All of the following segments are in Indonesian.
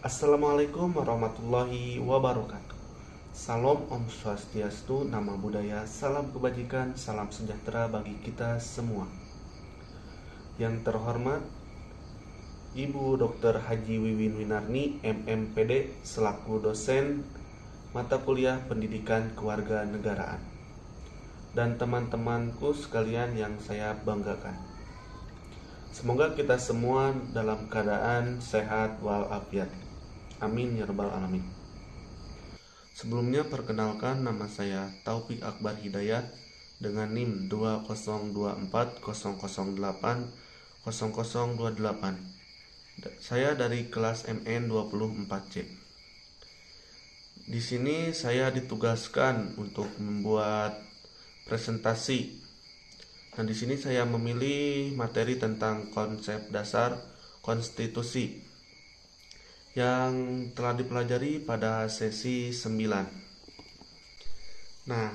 Assalamualaikum warahmatullahi wabarakatuh. Salam Om Swastiastu, Nama Budaya, salam kebajikan, salam sejahtera bagi kita semua. Yang terhormat Ibu Dr. Haji Wiwin Winarni, MMPD, selaku dosen mata kuliah Pendidikan Kewarganegaraan, dan teman-temanku sekalian yang saya banggakan. Semoga kita semua dalam keadaan sehat walafiat. Amin ya rabbal alamin. Sebelumnya perkenalkan, nama saya Taufik Akbar Hidayat dengan NIM 2024008028. Saya dari kelas MN 24C. Di sini saya ditugaskan untuk membuat presentasi. Nah, di sini saya memilih materi tentang konsep dasar konstitusi yang telah dipelajari pada sesi 9. Nah,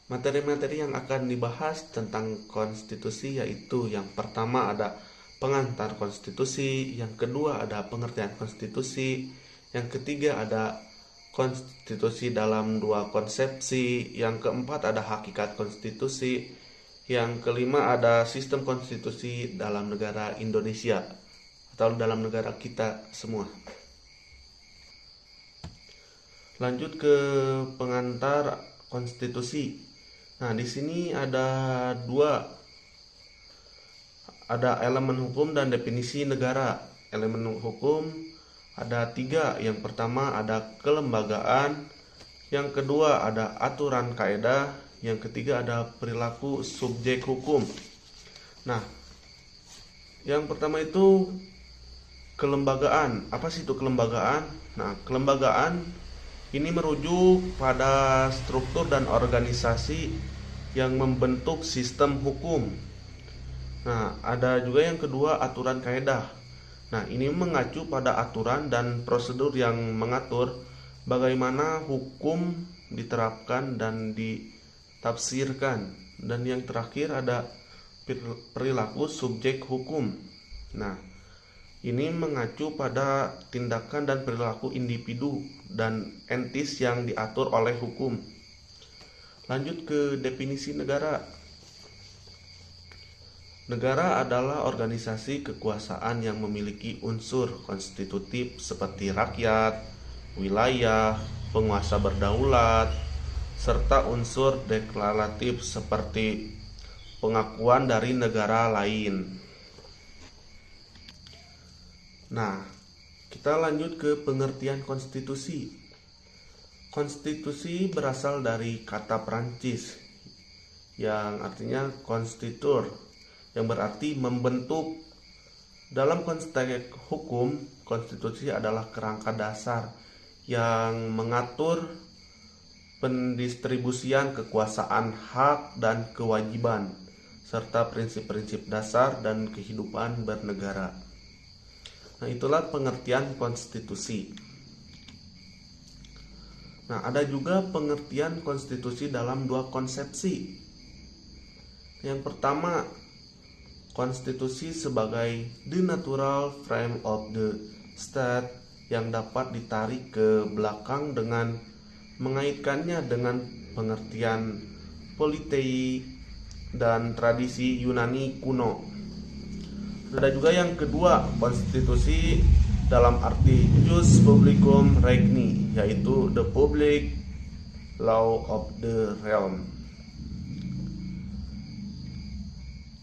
materi-materi yang akan dibahas tentang konstitusi yaitu yang pertama ada pengantar konstitusi, yang kedua ada pengertian konstitusi, yang ketiga ada konstitusi dalam dua konsepsi, yang keempat ada hakikat konstitusi, yang kelima ada sistem konstitusi dalam negara Indonesia atau dalam negara kita semua. Lanjut ke pengantar konstitusi. Nah, di sini ada elemen hukum dan definisi negara. Elemen hukum ada 3. Yang pertama ada kelembagaan, yang kedua ada aturan kaedah, yang ketiga ada perilaku subjek hukum. Nah, yang pertama itu kelembagaan. Apa sih itu kelembagaan? Nah, kelembagaan ini merujuk pada struktur dan organisasi yang membentuk sistem hukum. Nah, ada juga yang kedua aturan kaedah. Nah, ini mengacu pada aturan dan prosedur yang mengatur bagaimana hukum diterapkan dan ditafsirkan. Dan yang terakhir ada perilaku subjek hukum. Nah, ini mengacu pada tindakan dan perilaku individu dan entis yang diatur oleh hukum. Lanjut ke definisi negara. Negara adalah organisasi kekuasaan yang memiliki unsur konstitutif seperti rakyat, wilayah, penguasa berdaulat, serta unsur deklaratif seperti pengakuan dari negara lain. Nah, kita lanjut ke pengertian konstitusi. Konstitusi berasal dari kata Prancis yang artinya konstitur, yang berarti membentuk. Dalam konteks hukum, konstitusi adalah kerangka dasar yang mengatur pendistribusian kekuasaan, hak dan kewajiban, serta prinsip-prinsip dasar dan kehidupan bernegara. Nah, itulah pengertian konstitusi. Nah, ada juga pengertian konstitusi dalam dua konsepsi. Yang pertama, konstitusi sebagai the natural frame of the state yang dapat ditarik ke belakang dengan mengaitkannya dengan pengertian politei dan tradisi Yunani kuno. Ada juga yang kedua, konstitusi dalam arti jus publicum regni, yaitu the public law of the realm.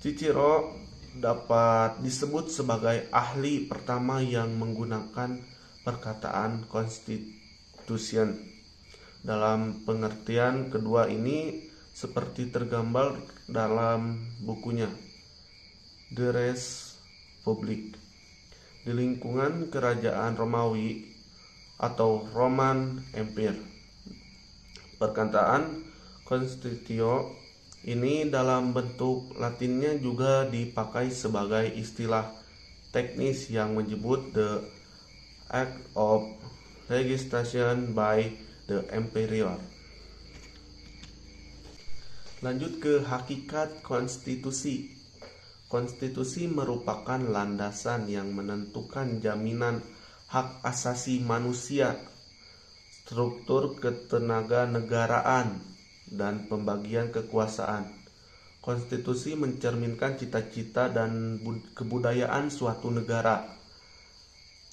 Cicero dapat disebut sebagai ahli pertama yang menggunakan perkataan constitution. Dalam pengertian kedua ini seperti tergambar dalam bukunya The Res Public. Di lingkungan kerajaan Romawi atau Roman Empire, perkataan constitutio ini dalam bentuk Latinnya juga dipakai sebagai istilah teknis yang menyebut the act of legislation by the emperor. Lanjut ke hakikat konstitusi. Konstitusi merupakan landasan yang menentukan jaminan hak asasi manusia, struktur ketenaganegaraan, dan pembagian kekuasaan. Konstitusi mencerminkan cita-cita dan kebudayaan suatu negara,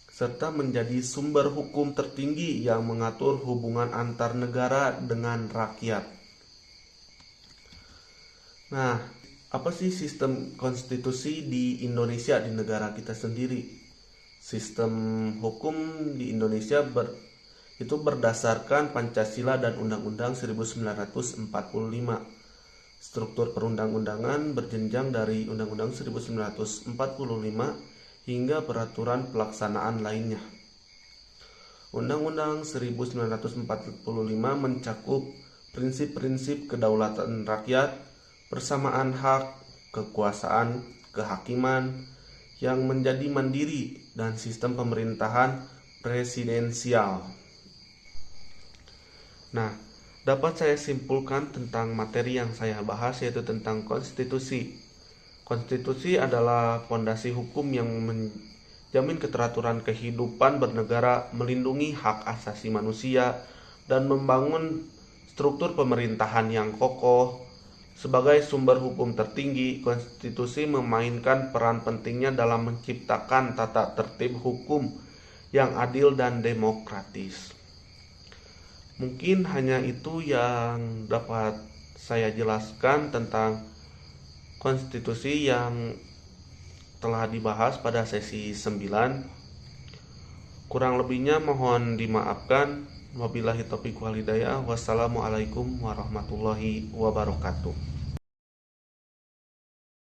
serta menjadi sumber hukum tertinggi yang mengatur hubungan antar negara dengan rakyat. Nah, apa sih sistem konstitusi di Indonesia, di negara kita sendiri? Sistem hukum di Indonesia itu berdasarkan Pancasila dan Undang-Undang 1945. Struktur perundang-undangan berjenjang dari Undang-Undang 1945 hingga peraturan pelaksanaan lainnya. Undang-Undang 1945 mencakup prinsip-prinsip kedaulatan rakyat, persamaan hak, kekuasaan, kehakiman yang menjadi mandiri, dan sistem pemerintahan presidensial. Nah, dapat saya simpulkan tentang materi yang saya bahas, yaitu tentang konstitusi. Konstitusi adalah fondasi hukum yang menjamin keteraturan kehidupan bernegara, melindungi hak asasi manusia, dan membangun struktur pemerintahan yang kokoh. Sebagai sumber hukum tertinggi, konstitusi memainkan peran pentingnya dalam menciptakan tata tertib hukum yang adil dan demokratis. Mungkin hanya itu yang dapat saya jelaskan tentang konstitusi yang telah dibahas pada sesi 9. Kurang lebihnya mohon dimaafkan. Wabillahi taufiq wal hidayah. Wassalamualaikum warahmatullahi wabarakatuh.